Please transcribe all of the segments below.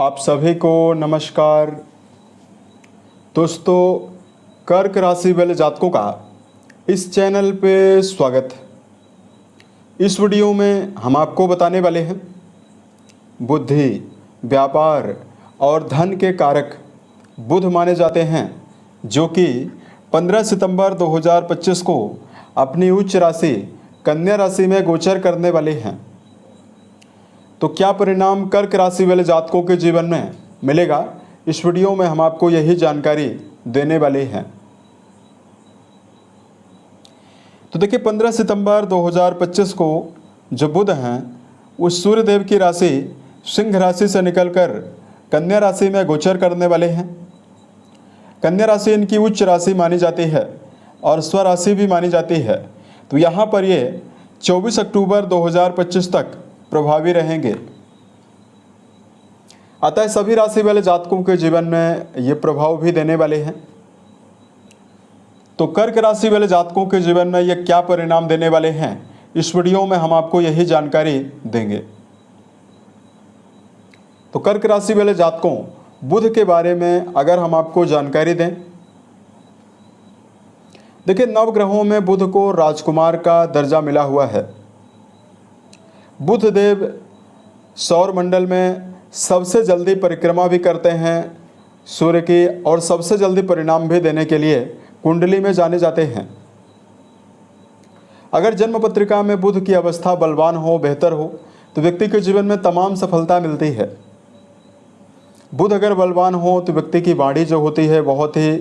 आप सभी को नमस्कार। दोस्तों, कर्क राशि वाले जातकों का इस चैनल पे स्वागत है। इस वीडियो में हम आपको बताने वाले हैं बुद्धि, व्यापार और धन के कारक बुध माने जाते हैं, जो कि 15 सितंबर 2025 को अपनी उच्च राशि कन्या राशि में गोचर करने वाले हैं। तो क्या परिणाम कर्क राशि वाले जातकों के जीवन में मिलेगा, इस वीडियो में हम आपको यही जानकारी देने वाले हैं। तो देखिए, 15 सितंबर 2025 को जो बुध हैं उस सूर्यदेव की राशि सिंह राशि से निकलकर कन्या राशि में गोचर करने वाले हैं। कन्या राशि इनकी उच्च राशि मानी जाती है और स्वराशि भी मानी जाती है। तो यहाँ पर ये 24 अक्टूबर 2025 तक प्रभावी रहेंगे। अतः सभी राशि वाले जातकों के जीवन में ये प्रभाव भी देने वाले हैं। तो कर्क राशि वाले जातकों के जीवन में ये क्या परिणाम देने वाले हैं, इस वीडियो में हम आपको यही जानकारी देंगे। तो कर्क राशि वाले जातकों बुध के बारे में अगर हम आपको जानकारी दें, देखिए नवग्रहों में बुध को राजकुमार का दर्जा मिला हुआ है। बुध देव सौर मंडल में सबसे जल्दी परिक्रमा भी करते हैं सूर्य की, और सबसे जल्दी परिणाम भी देने के लिए कुंडली में जाने जाते हैं। अगर जन्म पत्रिका में बुध की अवस्था बलवान हो, बेहतर हो, तो व्यक्ति के जीवन में तमाम सफलता मिलती है। बुध अगर बलवान हो तो व्यक्ति की वाणी जो होती है बहुत ही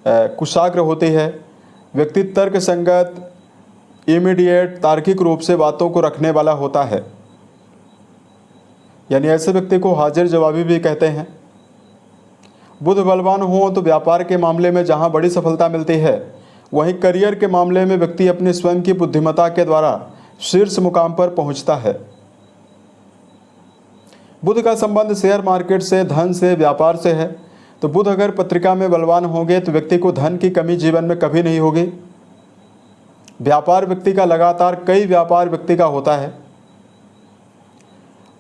कुशाग्र होती है। व्यक्ति तर्क संगत, इमीडिएट, तार्किक रूप से बातों को रखने वाला होता है, यानी ऐसे व्यक्ति को हाजिर जवाबी भी कहते हैं। बुध बलवान हो तो व्यापार के मामले में जहां बड़ी सफलता मिलती है, वहीं करियर के मामले में व्यक्ति अपनी स्वयं की बुद्धिमत्ता के द्वारा शीर्ष मुकाम पर पहुंचता है। बुध का संबंध शेयर मार्केट से, धन से, व्यापार से है। तो बुध अगर पत्रिका में बलवान होंगे तो व्यक्ति को धन की कमी जीवन में कभी नहीं होगी। व्यापार व्यक्ति का लगातार कई व्यापार व्यक्ति का होता है,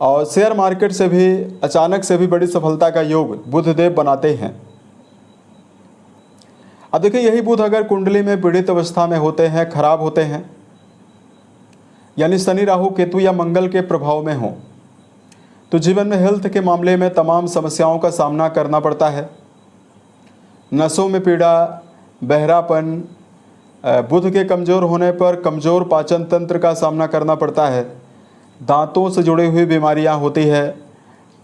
और शेयर मार्केट से भी अचानक से भी बड़ी सफलता का योग बुधदेव बनाते हैं। अब देखिए, यही बुध अगर कुंडली में पीड़ित अवस्था में होते हैं, खराब होते हैं, यानी शनि, राहु, केतु या मंगल के प्रभाव में हो, तो जीवन में हेल्थ के मामले में तमाम समस्याओं का सामना करना पड़ता है। नसों में पीड़ा, बहरापन, बुध के कमज़ोर होने पर कमज़ोर पाचन तंत्र का सामना करना पड़ता है। दांतों से जुड़ी हुई बीमारियां होती है,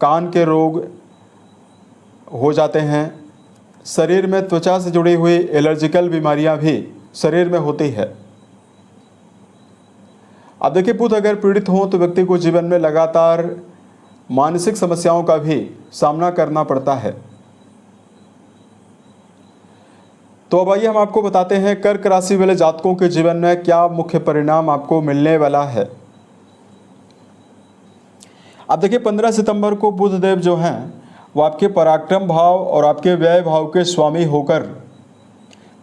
कान के रोग हो जाते हैं, शरीर में त्वचा से जुड़ी हुई एलर्जिकल बीमारियां भी शरीर में होती है। अब देखिए, बुध अगर पीड़ित हों तो व्यक्ति को जीवन में लगातार मानसिक समस्याओं का भी सामना करना पड़ता है। तो अब आइए हम आपको बताते हैं कर्क राशि वाले जातकों के जीवन में क्या मुख्य परिणाम आपको मिलने वाला है। अब देखिए, 15 सितंबर को बुधदेव जो हैं वो आपके पराक्रम भाव और आपके व्यय भाव के स्वामी होकर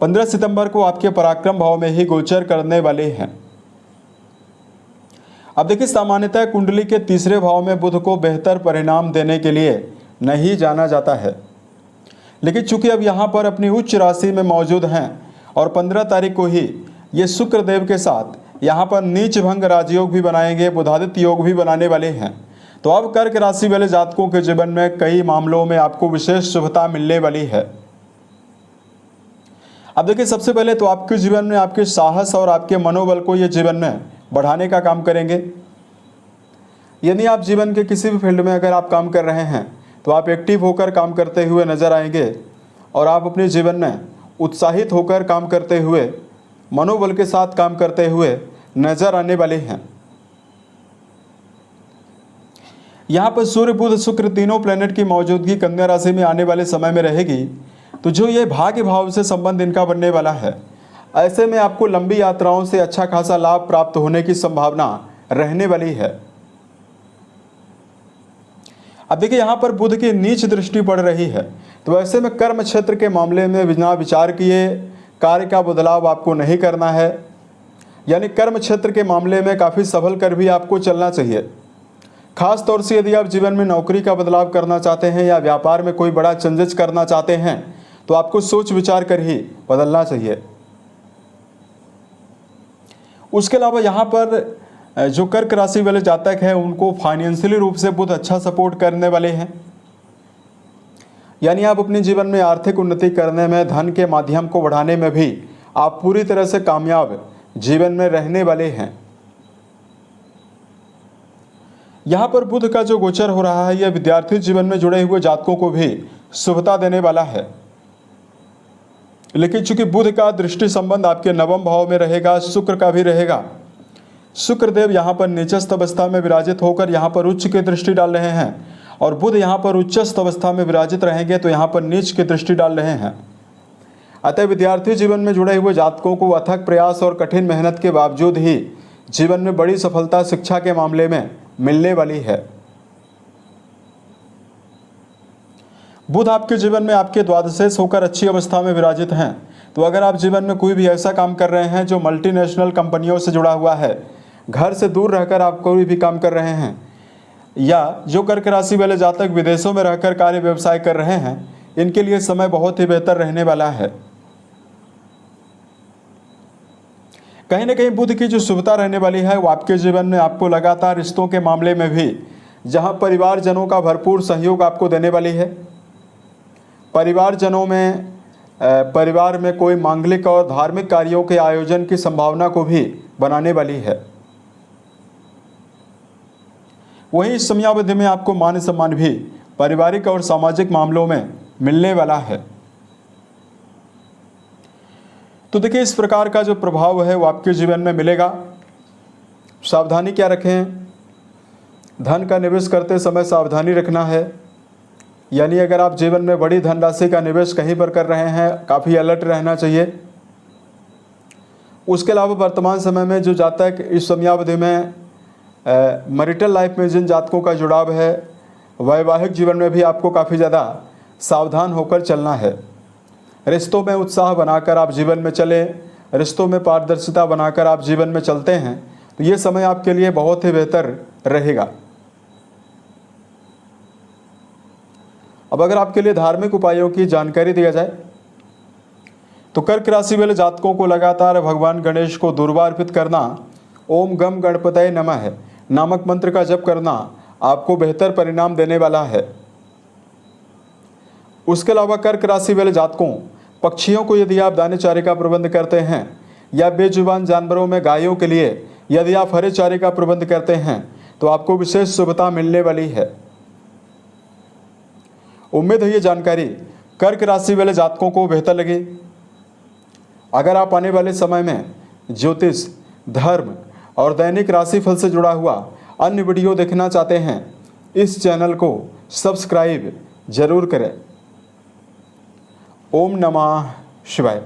15 सितंबर को आपके पराक्रम भाव में ही गोचर करने वाले हैं। अब देखिए, सामान्यतः कुंडली के तीसरे भाव में बुध को बेहतर परिणाम देने के लिए नहीं जाना जाता है, लेकिन चूंकि अब यहाँ पर अपनी उच्च राशि में मौजूद हैं और 15 तारीख को ही ये शुक्र देव के साथ यहाँ पर नीच भंग राजयोग भी बनाएंगे, बुधादित्य योग भी बनाने वाले हैं। तो अब कर्क राशि वाले जातकों के जीवन में कई मामलों में आपको विशेष शुभता मिलने वाली है। अब देखिए, सबसे पहले तो आपके जीवन में आपके साहस और आपके मनोबल को ये जीवन में बढ़ाने का काम करेंगे। यदि आप जीवन के किसी भी फील्ड में अगर आप काम कर रहे हैं तो आप एक्टिव होकर काम करते हुए नजर आएंगे, और आप अपने जीवन में उत्साहित होकर काम करते हुए, मनोबल के साथ काम करते हुए नजर आने वाले हैं। यहाँ पर सूर्य, बुध, शुक्र तीनों प्लेनेट की मौजूदगी कन्या राशि में आने वाले समय में रहेगी, तो जो ये भाग्य भाव से संबंध इनका बनने वाला है, ऐसे में आपको लंबी यात्राओं से अच्छा खासा लाभ प्राप्त होने की संभावना रहने वाली है। अब देखिए, यहाँ पर बुध की नीच दृष्टि पड़ रही है, तो ऐसे में कर्म क्षेत्र के मामले में बिना विचार किए कार्य का बदलाव आपको नहीं करना है। यानी कर्म क्षेत्र के मामले में काफ़ी संभल कर भी आपको चलना चाहिए, खास तौर से यदि आप जीवन में नौकरी का बदलाव करना चाहते हैं या व्यापार में कोई बड़ा चेंजेस करना चाहते हैं तो आपको सोच विचार कर ही बदलना चाहिए। उसके अलावा यहाँ पर जो कर्क राशि वाले जातक हैं उनको फाइनेंशियली रूप से बुध अच्छा सपोर्ट करने वाले हैं, यानी आप अपने जीवन में आर्थिक उन्नति करने में, धन के माध्यम को बढ़ाने में भी आप पूरी तरह से कामयाब जीवन में रहने वाले हैं। यहाँ पर बुध का जो गोचर हो रहा है यह विद्यार्थी जीवन में जुड़े हुए जातकों को भी शुभता देने वाला है, लेकिन चूंकि बुध का दृष्टि संबंध आपके नवम भाव में रहेगा, शुक्र का भी रहेगा। शुक्रदेव यहाँ पर नीचस्थ अवस्था में विराजित होकर यहाँ पर उच्च की दृष्टि डाल रहे हैं, और बुध यहाँ पर उच्चस्थ अवस्था में विराजित रहेंगे तो यहाँ पर नीच की दृष्टि डाल रहे हैं। अतः विद्यार्थी जीवन में जुड़े हुए जातकों को अथक प्रयास और कठिन मेहनत के बावजूद ही जीवन में बड़ी सफलता शिक्षा के मामले में मिलने वाली है। बुध आपके जीवन में आपके द्वादशेष होकर अच्छी अवस्था में विराजित हैं, तो अगर आप जीवन में कोई भी ऐसा काम कर रहे हैं जो मल्टीनेशनल कंपनियों से जुड़ा हुआ है, घर से दूर रहकर आप कोई भी काम कर रहे हैं, या जो कर्क राशि वाले जातक विदेशों में रहकर कार्य व्यवसाय कर रहे हैं, इनके लिए समय बहुत ही बेहतर रहने वाला है। कहीं ना कहीं बुध की जो शुभता रहने वाली है वो आपके जीवन में आपको लगातार रिश्तों के मामले में भी, जहां परिवारजनों का भरपूर सहयोग आपको देने वाली है। परिवारजनों में परिवार में कोई मांगलिक और धार्मिक कार्यों के आयोजन की संभावना को भी बनाने वाली है। वहीं इस समयावधि में आपको मान सम्मान भी पारिवारिक और सामाजिक मामलों में मिलने वाला है। तो देखिए, इस प्रकार का जो प्रभाव है वो आपके जीवन में मिलेगा। सावधानी क्या रखें? धन का निवेश करते समय सावधानी रखना है, यानी अगर आप जीवन में बड़ी धनराशि का निवेश कहीं पर कर रहे हैं, काफ़ी अलर्ट रहना चाहिए। उसके अलावा वर्तमान समय में जो जातक इस समयावधि में मैरिटल लाइफ में जिन जातकों का जुड़ाव है, वैवाहिक जीवन में भी आपको काफ़ी ज़्यादा सावधान होकर चलना है। रिश्तों में उत्साह बनाकर आप जीवन में चलें, रिश्तों में पारदर्शिता बनाकर आप जीवन में चलते हैं तो ये समय आपके लिए बहुत ही बेहतर रहेगा। अब अगर आपके लिए धार्मिक उपायों की जानकारी दिया जाए तो कर्क राशि वाले जातकों को लगातार भगवान गणेश को दुर्वा अर्पित करना, ओम गम गणपतये नमः नामक मंत्र का जप करना आपको बेहतर परिणाम देने वाला है। उसके अलावा कर्क राशि वाले जातकों, पक्षियों को यदि आप दाने चारे का प्रबंध करते हैं या बेजुबान जानवरों में गायों के लिए यदि आप हरे चारे का प्रबंध करते हैं तो आपको विशेष शुभता मिलने वाली है। उम्मीद है ये जानकारी कर्क राशि वाले जातकों को बेहतर लगी। अगर आप आने वाले समय में ज्योतिष, धर्म और दैनिक राशिफल से जुड़ा हुआ अन्य वीडियो देखना चाहते हैं, इस चैनल को सब्सक्राइब जरूर करें। ओम नमः शिवाय।